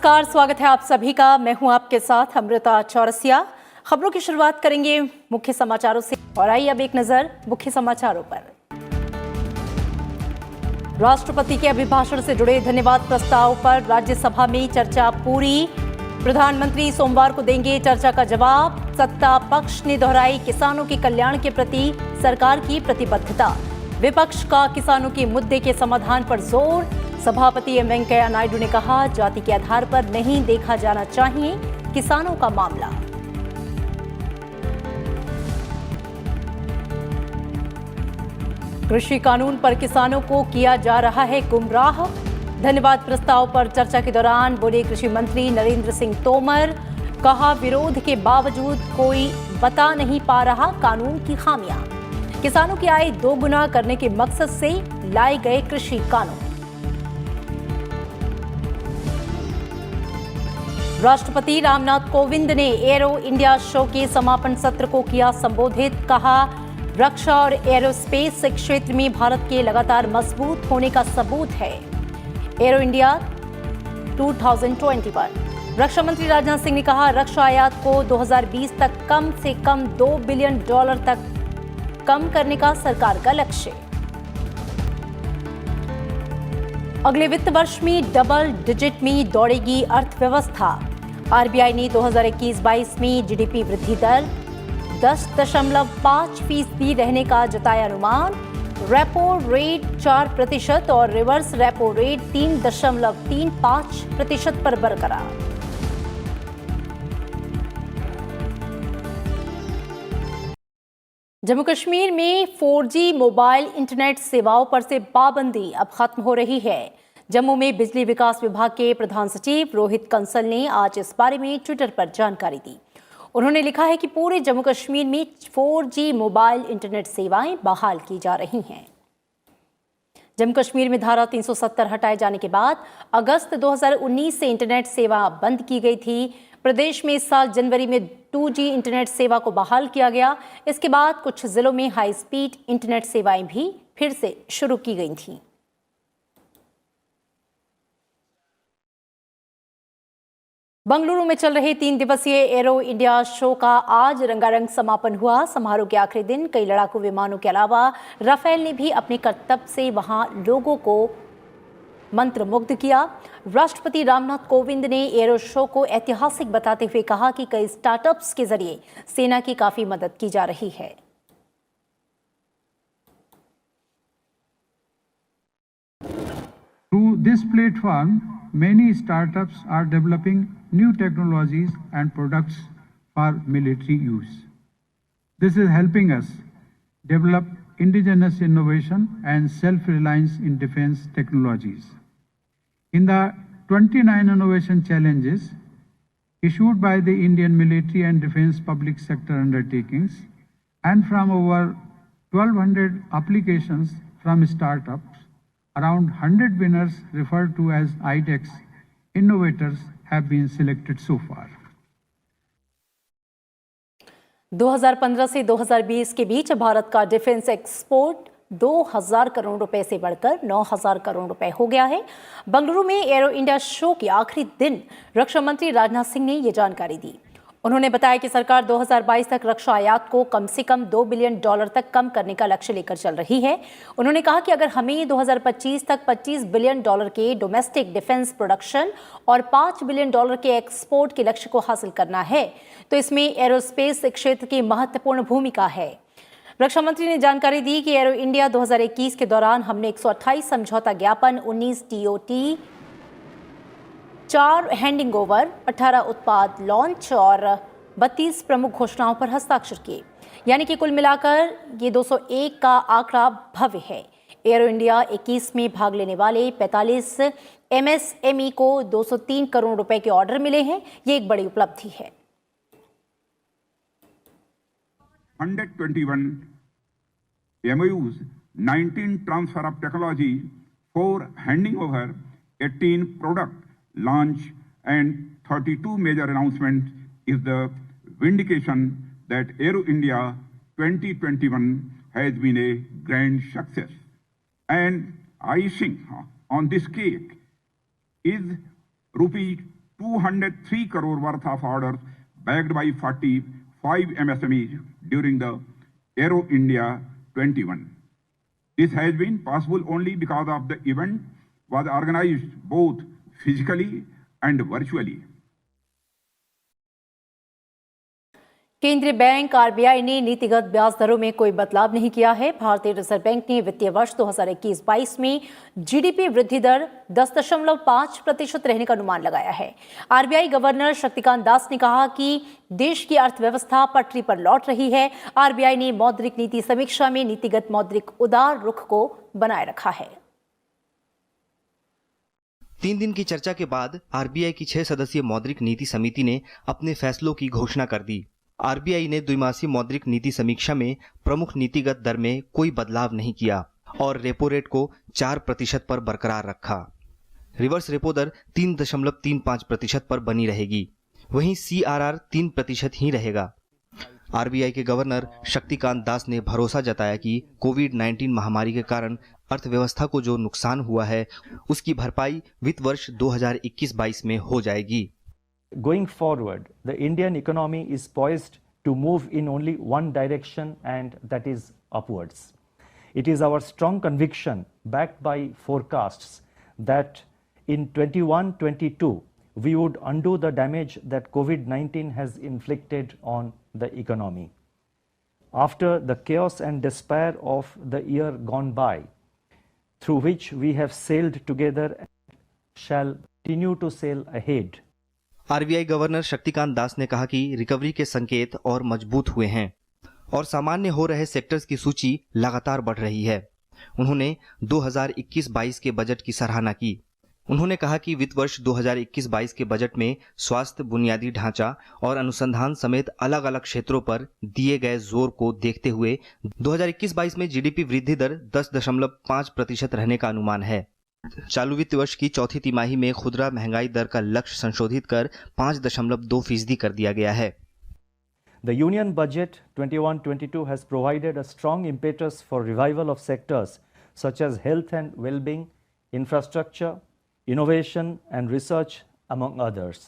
नमस्कार, स्वागत है आप सभी का। मैं हूं आपके साथ अमृता चौरसिया। खबरों की शुरुआत करेंगे मुख्य समाचारों से और आइए अब एक नजर मुख्य समाचारों पर। राष्ट्रपति के अभिभाषण से जुड़े धन्यवाद प्रस्ताव पर राज्यसभा में चर्चा पूरी। प्रधानमंत्री सोमवार को देंगे चर्चा का जवाब। सत्ता पक्ष ने दोहराई किसानों के कल्याण के प्रति सरकार की प्रतिबद्धता। विपक्ष का किसानों के मुद्दे के समाधान पर जोर। सभापति एम वेंकैया नायडू ने कहा, जाति के आधार पर नहीं देखा जाना चाहिए किसानों का मामला। कृषि कानून पर किसानों को किया जा रहा है गुमराह। धन्यवाद प्रस्ताव पर चर्चा के दौरान बोले कृषि मंत्री नरेंद्र सिंह तोमर। कहा, विरोध के बावजूद कोई बता नहीं पा रहा कानून की खामियां। किसानों की आय दोगुना करने के मकसद से लाए गए कृषि कानून। राष्ट्रपति रामनाथ कोविंद ने एरो इंडिया शो के समापन सत्र को किया संबोधित। कहा, रक्षा और एरोस्पेस क्षेत्र में भारत के लगातार मजबूत होने का सबूत है एरो इंडिया 2021। रक्षा मंत्री राजनाथ सिंह ने कहा, रक्षा आयात को 2020 तक कम से कम $2 बिलियन तक कम करने का सरकार का लक्ष्य। अगले वित्त वर्ष में डबल डिजिट में दौड़ेगी अर्थव्यवस्था। आरबीआई ने 2021-22 में जीडीपी वृद्धि दर 10.5% रहने का जताया अनुमान। रेपो रेट 4% और रिवर्स रेपो रेट 3.35% पर बरकरार। जम्मू कश्मीर में 4G मोबाइल इंटरनेट सेवाओं पर से पाबंदी अब खत्म हो रही है। जम्मू में बिजली विकास विभाग के प्रधान सचिव रोहित कंसल ने आज इस बारे में ट्विटर पर जानकारी दी। उन्होंने लिखा है कि पूरे जम्मू कश्मीर में 4G मोबाइल इंटरनेट सेवाएं बहाल की जा रही हैं। जम्मू कश्मीर में धारा 370 हटाए जाने के बाद अगस्त 2019 से इंटरनेट सेवा बंद की गई थी। प्रदेश में इस साल जनवरी में 2G इंटरनेट सेवा को बहाल किया गया। इसके बाद कुछ जिलों में हाई स्पीड इंटरनेट सेवाएं भी फिर से शुरू की गई थीं। बंगलुरु में चल रहे 3 दिवसीय एरो इंडिया शो का आज रंगारंग समापन हुआ। समारोह के आखिरी दिन कई लड़ाकू विमानों के अलावा राफेल ने भी अपने करतब से वहां लोगों को मंत्रमुग्ध किया। राष्ट्रपति रामनाथ कोविंद ने एरो शो को ऐतिहासिक बताते हुए कहा कि कई स्टार्टअप्स के जरिए सेना की काफी मदद की जा रही है। Through this platform, many startups are developing new technologies and products for military use. This is helping us develop indigenous innovation and self-reliance in defense technologies. In the 29 innovation challenges issued by the Indian military and defense public sector undertakings and from over 1200 applications from startups, around 100 winners referred to as IDEX innovators have been selected so far. 2015 से 2020 के बीच भारत का defence export 2000 crore रुपए से बढ़कर 9000 करोड़ रुपए हो गया है। बंगलुरु में एरो इंडिया शो के आखिरी दिन रक्षा मंत्री राजनाथ सिंह ने ये जानकारी दी। उन्होंने बताया कि सरकार 2022 तक रक्षा आयात को कम से कम $2 बिलियन तक कम करने का लक्ष्य लेकर चल रही है। उन्होंने कहा कि अगर हमें 2025 तक $25 बिलियन के डोमेस्टिक डिफेंस प्रोडक्शन और $5 बिलियन के एक्सपोर्ट के लक्ष्य को हासिल करना है तो इसमें एरोस्पेस क्षेत्र की महत्वपूर्ण भूमिका है। रक्षा मंत्री ने जानकारी दी कि एरो इंडिया 2021 के दौरान हमने 128 समझौता ज्ञापन, 19 TOT, 4 हैंडिंग ओवर, 18 उत्पाद लॉन्च और 32 प्रमुख घोषणाओं पर हस्ताक्षर किए। यानी कि कुल मिलाकर ये 201 का आंकड़ा भव्य है। एरो इंडिया 21 में भाग लेने वाले 45 MSME को 203 करोड़ रुपए के ऑर्डर मिले हैं। ये एक बड़ी उपलब्धि है। 121 MOUs, 19 transfer of technology, 4 handing over, 18 product launch and 32 major announcements is the vindication that Aero India 2021 has been a grand success. And icing on this cake is rupee 203 crore worth of orders backed by 45 MSMEs during the Aero India 21. This has been possible only because of the event was organized both physically and virtually. केंद्रीय bank RBI ने नीतिगत ब्याज दरों में कोई बदलाव नहीं किया है। भारतीय रिजर्व बैंक ने वित्तीय वर्ष 2021-22 में जीडीपी वृद्धि दर 10.5% रहने का अनुमान लगाया है। आरबीआई गवर्नर शक्तिकांत दास ने कहा कि देश की अर्थव्यवस्था पटरी पर लौट रही है। आरबीआई ने मौद्रिक नीति समीक्षा में नीतिगत मौद्रिक उदार रुख को बनाए रखा है। 3 दिन की चर्चा के बाद आरबीआई की 6 सदस्यीय मौद्रिक नीति समिति ने अपने फैसलों की घोषणा कर दी। आरबीआई ने द्विमासिक मौद्रिक नीति समीक्षा में प्रमुख नीतिगत दर में कोई बदलाव नहीं किया और रेपो रेट को 4% पर बरकरार रखा। रिवर्स रेपो दर 3.35% पर बनी रहेगी। वहीं सीआरआर 3% ही रहेगा। आरबीआई के गवर्नर शक्तिकांत दास ने भरोसा जताया कि कोविड-19 महामारी के कारण अर्थव्यवस्था को जो नुकसान हुआ है उसकी भरपाई वित्त वर्ष 2021-22 में हो जाएगी। Going forward, the Indian economy is poised to move in only one direction, and that is upwards. It is our strong conviction, backed by forecasts, that in 21-22 we would undo the damage that COVID-19 has inflicted on the economy. After the chaos and despair of the year gone by, through which we have sailed together and shall continue to sail ahead, RBI governor Shaktikanta Das ने कहा कि recovery के संकेत और मजबूत हुए हैं और सामान्य हो रहे सेक्टर्स की सूची लगातार बढ़ रही है। उन्होंने 2021-22 के बजट की सराहना की। उन्होंने कहा कि वित्त वर्ष 2021-22 के बजट में स्वास्थ्य, बुनियादी ढांचा और अनुसंधान समेत अलग अलग क्षेत्रों पर दिए गए जोर को देखते हुए 2021-22 में जीडीपी वृद्धि दर 10.5% रहने का अनुमान है। चालू वित्त वर्ष की चौथी तिमाही में खुदरा महंगाई दर का लक्ष्य संशोधित कर 5.2% कर दिया गया है। The Union Budget 21-22 has provided a strong impetus for revival of sectors such as health and well-being, infrastructure, innovation and research, among others.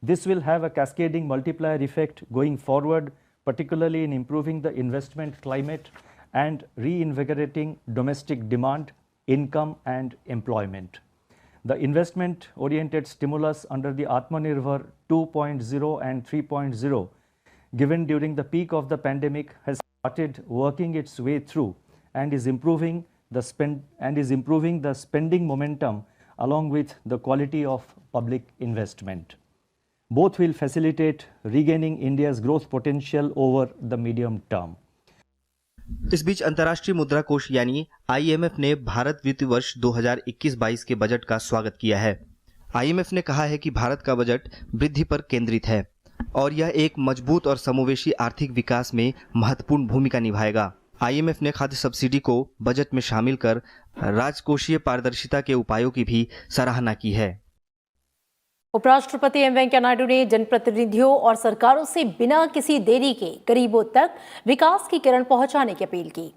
This will have a cascading multiplier effect going forward, particularly in improving the investment climate and reinvigorating domestic demand, income and employment. The investment-oriented stimulus under the Atmanirbhar 2.0 and 3.0 given during the peak of the pandemic has started working its way through and is improving the spending momentum along with the quality of public investment. Both will facilitate regaining India's growth potential over the medium term. इस बीच अंतर्राष्ट्रीय मुद्रा कोष यानी IMF ने भारत वित्त वर्ष 2021-22 के budget का स्वागत किया है। आईएमएफ ने कहा है कि भारत का बजट वृद्धि पर केंद्रित है और यह एक मजबूत और समोवेशी आर्थिक विकास में महत्वपूर्ण भूमिका निभाएगा। आईएमएफ ने खाद्य सब्सिडी को बजट में शामिल कर राजकोषीय पारदर्शिता के उपायों की भी सराहना की है। उपराष्ट्रपति एम वेंकैया नायडू ने जनप्रतिनिधियों और सरकारों से बिना किसी देरी के गरीबों तक विकास की किरण पहुंचाने की अपील की।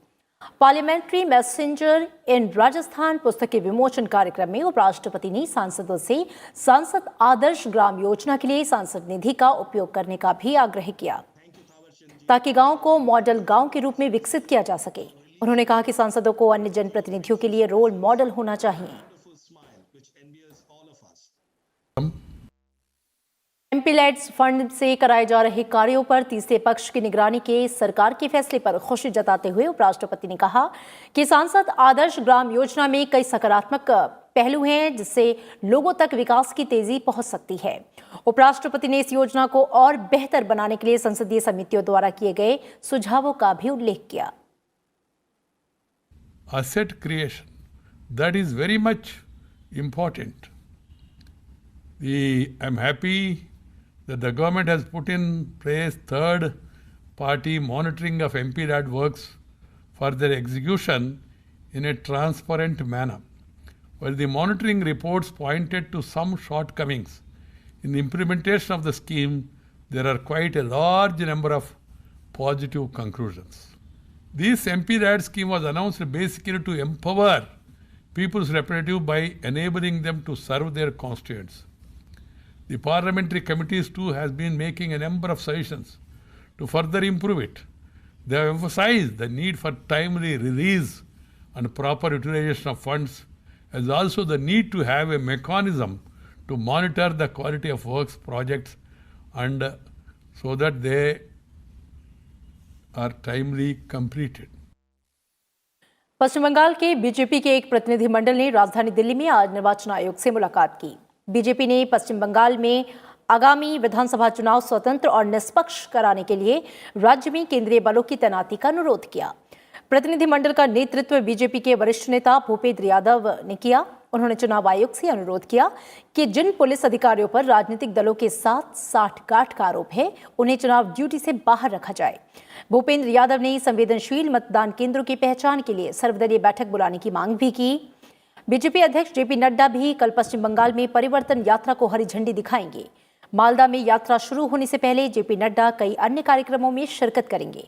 पार्लियामेंट्री मैसेंजर इन राजस्थान पुस्तक के विमोचन कार्यक्रम में उपराष्ट्रपति ने सांसदों से सांसद आदर्श ग्राम योजना के लिए सांसद निधि का उपयोग करने का भी आग्रह किया ताकि गांव को मॉडल गांव के रूप में विकसित किया जा सके। उन्होंने कहा कि सांसदों को अन्य जनप्रतिनिधियों के लिए रोल मॉडल होना चाहिए। एमपीलैड्स फंड से कराए जा रहे कार्यों पर तीसरे पक्ष की निगरानी के सरकार के फैसले पर खुशी जताते हुए उपराष्ट्रपति ने कहा कि सांसद आदर्श ग्राम योजना में कई सकारात्मक पहलू हैं जिससे लोगों तक विकास की तेजी पहुंच सकती है। उपराष्ट्रपति ने इस योजना को और बेहतर बनाने के लिए संसदीय समितियों द्वारा किए गए सुझावों का भी उल्लेख किया। Asset creation, that is very much important. I'm happy that the government has put in place third-party monitoring of MPLAD works for their execution in a transparent manner. While the monitoring reports pointed to some shortcomings in the implementation of the scheme, there are quite a large number of positive conclusions. This MPLAD scheme was announced basically to empower people's representatives by enabling them to serve their constituents. The parliamentary committees too has been making a number of suggestions to further improve it. They have emphasized the need for timely release and proper utilization of funds, as also the need to have a mechanism to monitor the quality of works projects and so that they are timely completed. पश्चिम बंगाल के BJP के एक प्रतिनिधिमंडल ने राजधानी दिल्ली में आज निर्वाचन आयोग से मुलाकात की। बीजेपी ने पश्चिम बंगाल में आगामी विधानसभा चुनाव स्वतंत्र और निष्पक्ष कराने के लिए राज्य में केंद्रीय बलों की तैनाती का अनुरोध किया। प्रतिनिधिमंडल का नेतृत्व बीजेपी के वरिष्ठ नेता भूपेंद्र यादव ने किया। उन्होंने चुनाव आयोग से अनुरोध किया कि जिन पुलिस अधिकारियों पर राजनीतिक दलों के साथ साठगांठ का आरोप है, उन्हें चुनाव ड्यूटी से बाहर रखा जाए। भूपेंद्र यादव ने संवेदनशील मतदान केंद्रों की पहचान के लिए सर्वदलीय बैठक बुलाने की मांग भी की। बीजेपी अध्यक्ष जेपी नड्डा भी कल पश्चिम बंगाल में परिवर्तन यात्रा को हरी झंडी दिखाएंगे। मालदा में यात्रा शुरू होने से पहले जेपी नड्डा कई अन्य कार्यक्रमों में शिरकत करेंगे।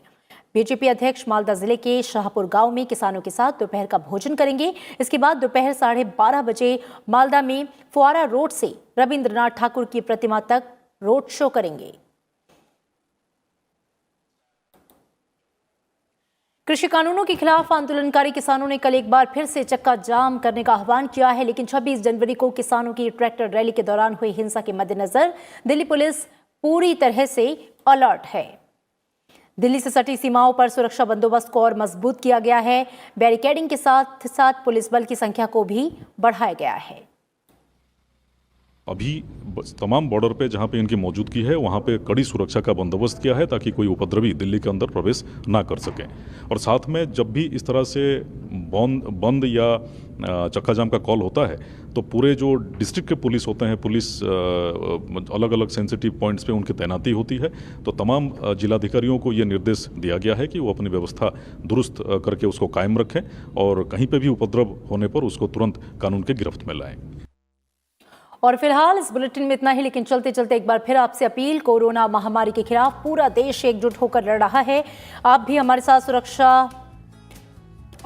बीजेपी अध्यक्ष मालदा जिले के शाहपुर गांव में किसानों के साथ दोपहर का भोजन करेंगे। इसके बाद दोपहर 12:30 बजे मालदा में फुआरा रोड से रविंद्रनाथ ठाकुर की प्रतिमा तक रोड शो करेंगे। कृषि कानूनों के खिलाफ आंदोलनकारी किसानों ने कल एक बार फिर से चक्का जाम करने का आह्वान किया है, लेकिन 26 जनवरी को किसानों की ट्रैक्टर रैली के दौरान हुई हिंसा के मद्देनजर दिल्ली पुलिस पूरी तरह से अलर्ट है। दिल्ली से सटी सीमाओं पर सुरक्षा बंदोबस्त को और मजबूत किया गया है। बैरिकेडिंग के साथ साथ पुलिस बल की संख्या को भी बढ़ाया गया है। अभी तमाम बॉर्डर पे जहाँ पे इनकी मौजूदगी है वहाँ पे कड़ी सुरक्षा का बंदोबस्त किया है ताकि कोई उपद्रवी दिल्ली के अंदर प्रवेश ना कर सके। और साथ में जब भी इस तरह से बंद या चक्का जाम का कॉल होता है तो पूरे जो डिस्ट्रिक्ट के पुलिस होते हैं, पुलिस अलग अलग सेंसिटिव पॉइंट्स पे उनकी तैनाती होती है। तो तमाम जिलाधिकारियों को ये निर्देश दिया गया है कि वो अपनी व्यवस्था दुरुस्त करके उसको कायम रखें और कहीं पे भी उपद्रव होने पर उसको तुरंत कानून के गिरफ्त में लाएं। और फिलहाल इस बुलेटिन में इतना ही, लेकिन चलते चलते एक बार फिर आपसे अपील, कोरोना महामारी के खिलाफ पूरा देश एकजुट होकर लड़ रहा है। आप भी हमारे साथ सुरक्षा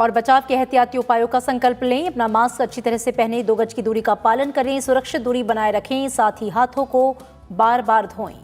और बचाव के एहतियाती उपायों का संकल्प लें। अपना मास्क अच्छी तरह से पहनें, 2 गज की दूरी का पालन करें, सुरक्षित दूरी बनाए रखें, साथ ही हाथों को बार बार धोएं।